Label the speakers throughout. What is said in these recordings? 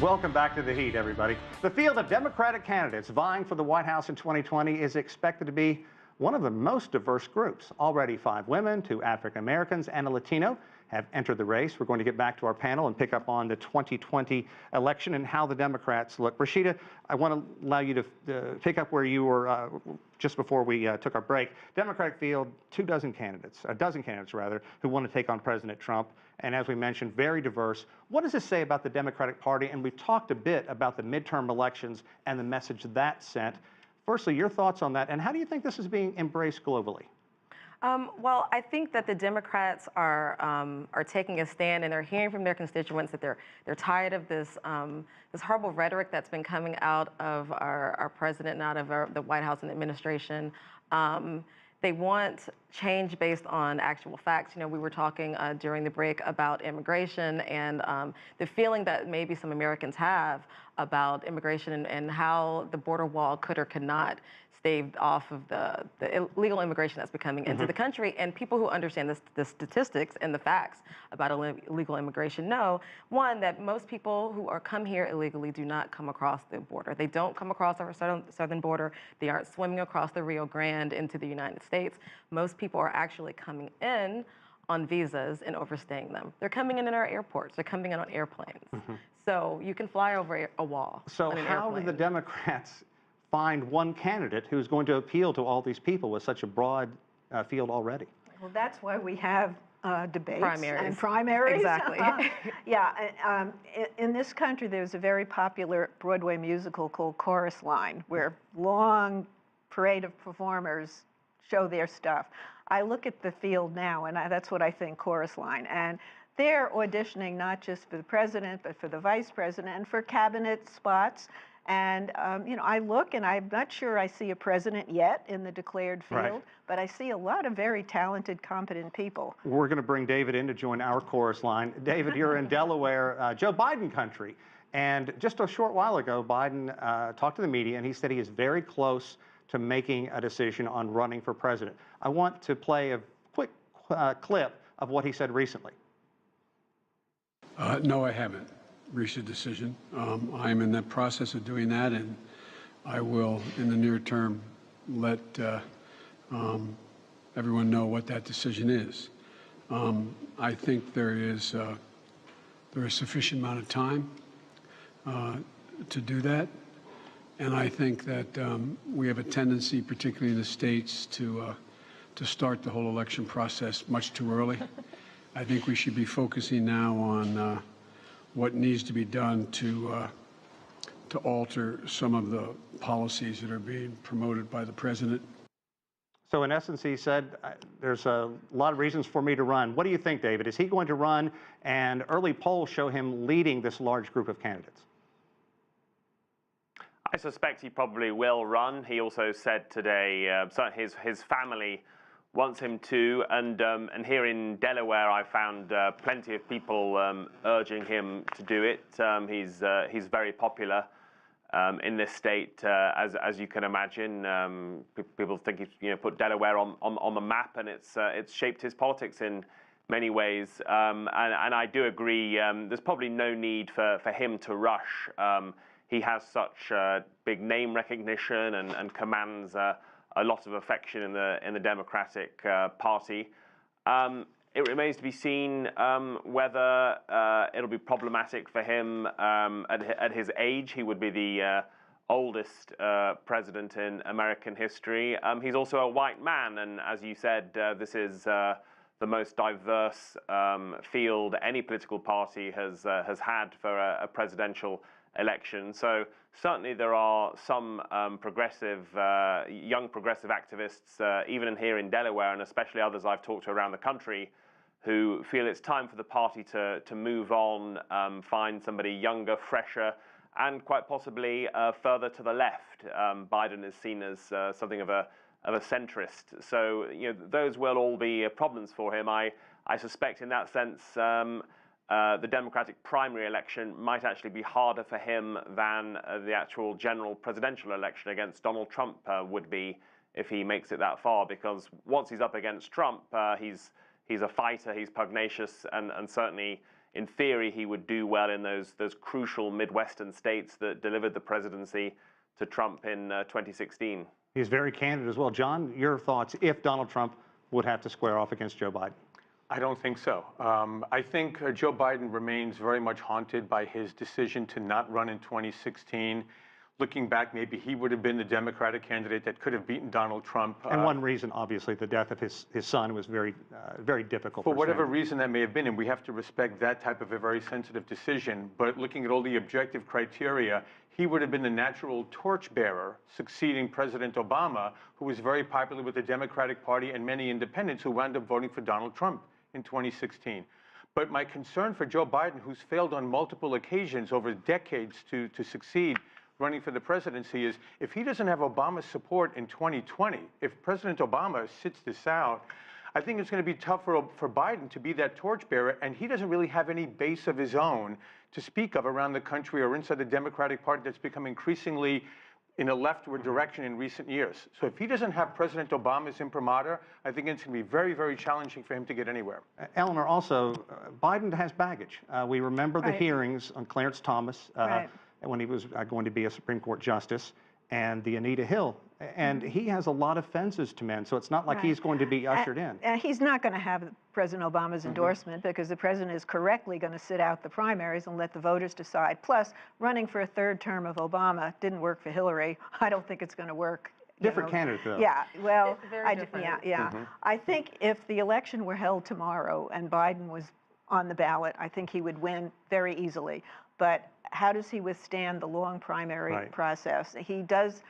Speaker 1: Welcome back to The Heat, everybody. The field of Democratic candidates vying for the White House in 2020 is expected to be one of the most diverse groups. Already 5 women, 2 African Americans, and a Latino have entered the race. We're going to get back to our panel and pick up on the 2020 election and how the Democrats look. Rashida, I want to allow you to pick up where you were just before we took our break. Democratic field, 2 dozen candidates, a dozen candidates rather, who want to take on President Trump. And as we mentioned, very diverse. What does this say about the Democratic Party? And we've talked a bit about the midterm elections and the message that sent. Firstly, your thoughts on that, and how do you think this is being embraced globally?
Speaker 2: Well, I think that the Democrats are taking a stand, and they're hearing from their constituents that they're tired of this this horrible rhetoric that's been coming out of our president and out of the White House and administration. They want change based on actual facts. You know, we were talking during the break about immigration and the feeling that maybe some Americans have about immigration and how the border wall could or could not stave off of the illegal immigration that's becoming into the country. And people who understand the statistics and the facts about illegal immigration know, one, that most people who come here illegally do not come across the border. They don't come across our southern border. They aren't swimming across the Rio Grande into the United States. Most people are actually coming in on visas and overstaying them. They're coming in our airports. They're coming in on airplanes. So you can fly over a wall.
Speaker 1: So how do the Democrats find one candidate who's going to appeal to all these people with such a broad field already?
Speaker 3: Well, that's why we have debates
Speaker 2: and
Speaker 3: primaries.
Speaker 2: Exactly.
Speaker 3: In this country, there's a very popular Broadway musical called Chorus Line, where long parade of performers show their stuff. I look at the field now, and that's what I think, Chorus Line. And they're auditioning not just for the president, but for the vice president and for cabinet spots. And, you know, I look and I'm not sure I see a president yet in the declared field, but I see a lot of very talented, competent people.
Speaker 1: We're going to bring David in to join our chorus line. David, you're in Delaware, Joe Biden country. And just a short while ago, Biden talked to the media and he said he is very close to making a decision on running for president. I want to play a quick clip of what he said recently.
Speaker 4: No, I haven't reached a decision. I'm in the process of doing that, and I will, in the near term, let everyone know what that decision is. I think there is a sufficient amount of time to do that, and I think that we have a tendency, particularly in the states, to start the whole election process much too early. I think we should be focusing now on what needs to be done to alter some of the policies that are being promoted by the president.
Speaker 1: So in essence, he said, there's a lot of reasons for me to run. What do you think, David? Is he going to run? And early polls show him leading this large group of candidates.
Speaker 5: I suspect he probably will run. He also said today his family wants him to, and here in Delaware, I found plenty of people urging him to do it. He's very popular in this state, as you can imagine. People think he's put Delaware on the map, and it's shaped his politics in many ways. And I do agree. There's probably no need for him to rush. He has such big name recognition and commands a lot of affection in the Democratic Party. It remains to be seen whether it'll be problematic for him at his age. He would be the oldest president in American history. He's also a white man, and as you said, this is the most diverse field any political party has had for a presidential election. So certainly there are some young progressive activists, even here in Delaware, and especially others I've talked to around the country, who feel it's time for the party to move on, find somebody younger, fresher, and quite possibly further to the left. Biden is seen as something of a centrist. So those will all be problems for him. I suspect in that sense the Democratic primary election might actually be harder for him than the actual general presidential election against Donald Trump would be if he makes it that far, because once he's up against Trump, he's a fighter, he's pugnacious, and certainly in theory, he would do well in those crucial Midwestern states that delivered the presidency to Trump in 2016.
Speaker 1: He's very candid as well. John, your thoughts if Donald Trump would have to square off against Joe Biden?
Speaker 6: I don't think so. I think Joe Biden remains very much haunted by his decision to not run in 2016. Looking back, maybe he would have been the Democratic candidate that could have beaten Donald Trump.
Speaker 1: And one reason, obviously, the death of his son was very difficult.
Speaker 6: For whatever reason that may have been, and we have to respect that type of a very sensitive decision. But looking at all the objective criteria, he would have been the natural torchbearer, succeeding President Obama, who was very popular with the Democratic Party and many independents who wound up voting for Donald Trump in 2016. But my concern for Joe Biden, who's failed on multiple occasions over decades to succeed running for the presidency, is if he doesn't have Obama's support in 2020, if President Obama sits this out, I think it's going to be tough for Biden to be that torchbearer, and he doesn't really have any base of his own to speak of around the country or inside the Democratic Party that's become increasingly in a leftward direction in recent years. So if he doesn't have President Obama's imprimatur, I think it's going to be very, very challenging for him to get anywhere.
Speaker 1: Eleanor, also, Biden has baggage. We remember the hearings on Clarence Thomas when he was going to be a Supreme Court justice, and the Anita Hill. And he has a lot of fences to mend, so it's not like he's going to be ushered in.
Speaker 3: He's not going to have President Obama's endorsement because the president is correctly going to sit out the primaries and let the voters decide. Plus, running for a third term of Obama didn't work for Hillary. I don't think it's going to work.
Speaker 1: Different candidate, though.
Speaker 3: Yeah, well,
Speaker 2: different.
Speaker 3: I think if the election were held tomorrow and Biden was on the ballot, I think he would win very easily. But how does he withstand the long primary process? He does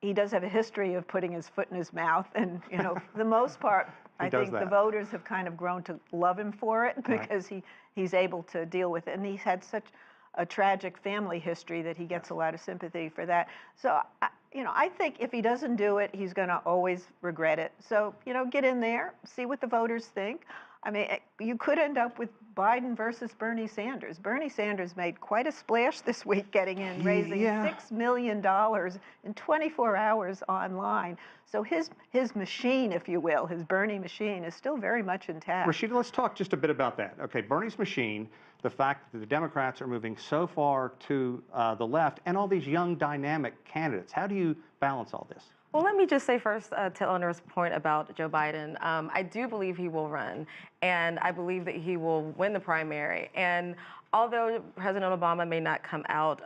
Speaker 3: have a history of putting his foot in his mouth, and for the most part, I think the voters have kind of grown to love him for it because he's able to deal with it, and he's had such a tragic family history that he gets a lot of sympathy for that. So, I think if he doesn't do it, he's going to always regret it. So, get in there, see what the voters think. I mean, you could end up with Biden versus Bernie Sanders. Bernie Sanders made quite a splash this week getting in, raising $6 million in 24 hours online. So his machine, if you will, his Bernie machine is still very much intact.
Speaker 1: Rashida, let's talk just a bit about that. Okay, Bernie's machine, the fact that the Democrats are moving so far to the left, and all these young, dynamic candidates. How do you balance all this?
Speaker 2: Well, let me just say first to Eleanor's point about Joe Biden, I do believe he will run, and I believe that he will win the primary. And although President Obama may not come out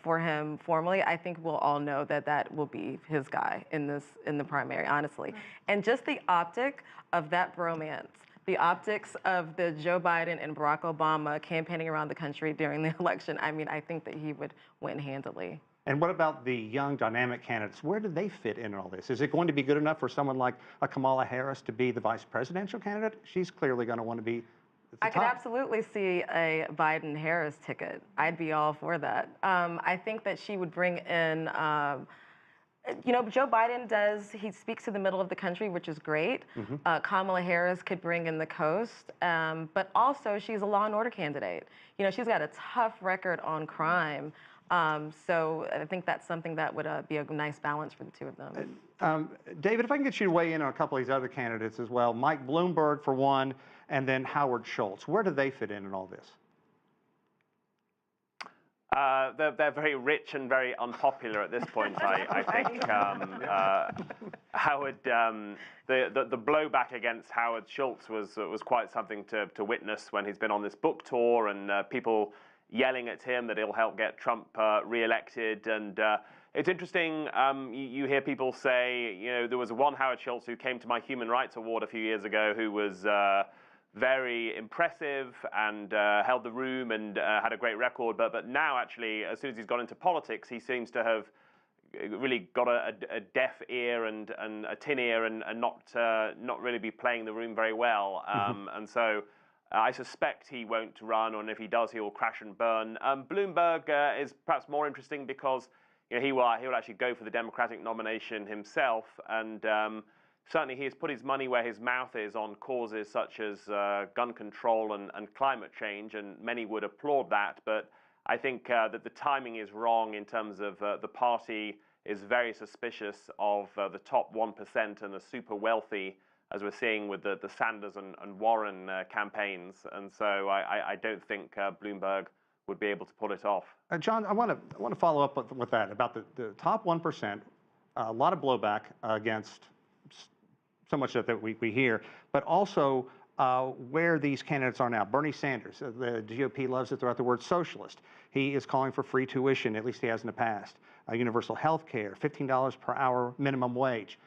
Speaker 2: for him formally, I think we'll all know that that will be his guy in the primary, honestly. And just the optic of that bromance, the optics of the Joe Biden and Barack Obama campaigning around the country during the election, I mean, I think that he would win handily.
Speaker 1: And what about the young, dynamic candidates? Where do they fit in all this? Is it going to be good enough for someone like a Kamala Harris to be the vice presidential candidate? She's clearly going to want to be at the top.
Speaker 2: I could absolutely see a Biden-Harris ticket. I'd be all for that. I think that she would bring in, Joe Biden he speaks to the middle of the country, which is great. Kamala Harris could bring in the coast, but also she's a law and order candidate. She's got a tough record on crime. So I think that's something that would be a nice balance for the two of them.
Speaker 1: David, if I can get you to weigh in on a couple of these other candidates as well. Mike Bloomberg for one, and then Howard Schultz. Where do they fit in all this?
Speaker 5: They're very rich and very unpopular at this point, I think. Howard, the blowback against Howard Schultz was quite something to witness when he's been on this book tour, and people yelling at him that he'll help get Trump reelected. And it's interesting, you hear people say, there was one Howard Schultz who came to my Human Rights Award a few years ago who was very impressive and held the room and had a great record. But now, actually, as soon as he's gone into politics, he seems to have really got a deaf ear and a tin ear and not really be playing the room very well. And so I suspect he won't run, and if he does, he will crash and burn. Bloomberg is perhaps more interesting because he will actually go for the Democratic nomination himself, and certainly he has put his money where his mouth is on causes such as gun control and climate change, and many would applaud that. But I think that the timing is wrong in terms of the party is very suspicious of the top 1% and the super wealthy as we're seeing with the Sanders and Warren campaigns. And so I don't think Bloomberg would be able to pull it off.
Speaker 1: John, I want to follow up with that about the top 1%. A lot of blowback against so much that we hear, but also where these candidates are now. Bernie Sanders, the GOP loves to throw out the word socialist. He is calling for free tuition, at least he has in the past. Universal health care, $15 per hour minimum wage.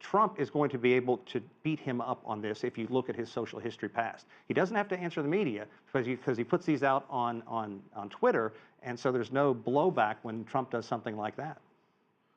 Speaker 1: Trump is going to be able to beat him up on this if you look at his social history past. He doesn't have to answer the media because he puts these out on Twitter, and so there's no blowback when Trump does something like that.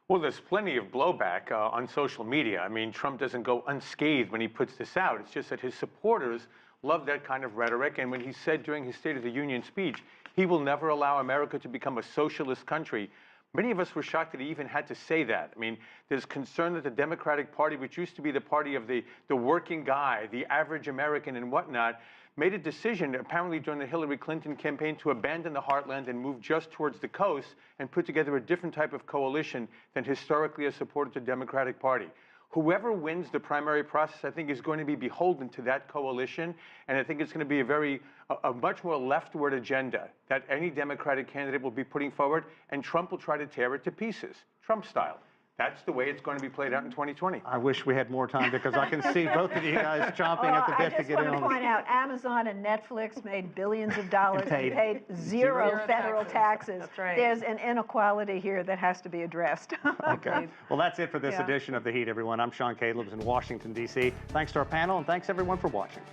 Speaker 6: Well, there's plenty of blowback on social media. I mean, Trump doesn't go unscathed when he puts this out. It's just that his supporters love that kind of rhetoric. And when he said during his State of the Union speech, he will never allow America to become a socialist country, many of us were shocked that he even had to say that. I mean, there's concern that the Democratic Party, which used to be the party of the working guy, the average American and whatnot, made a decision, apparently during the Hillary Clinton campaign, to abandon the heartland and move just towards the coast and put together a different type of coalition than historically has supported the Democratic Party. Whoever wins the primary process, I think, is going to be beholden to that coalition, and I think it's going to be a much more leftward agenda that any Democratic candidate will be putting forward, and Trump will try to tear it to pieces, Trump style. That's the way it's going to be played out in 2020.
Speaker 1: I wish we had more time because I can see both of you guys chomping at the bit to get in on
Speaker 3: I just want to point out, Amazon and Netflix made billions of dollars and paid zero federal taxes.
Speaker 2: That's right.
Speaker 3: There's an inequality here that has to be addressed.
Speaker 1: Okay. Well, that's it for this
Speaker 3: Yeah.
Speaker 1: edition of The Heat, everyone. I'm Sean Calebs in Washington, D.C. Thanks to our panel, and thanks, everyone, for watching.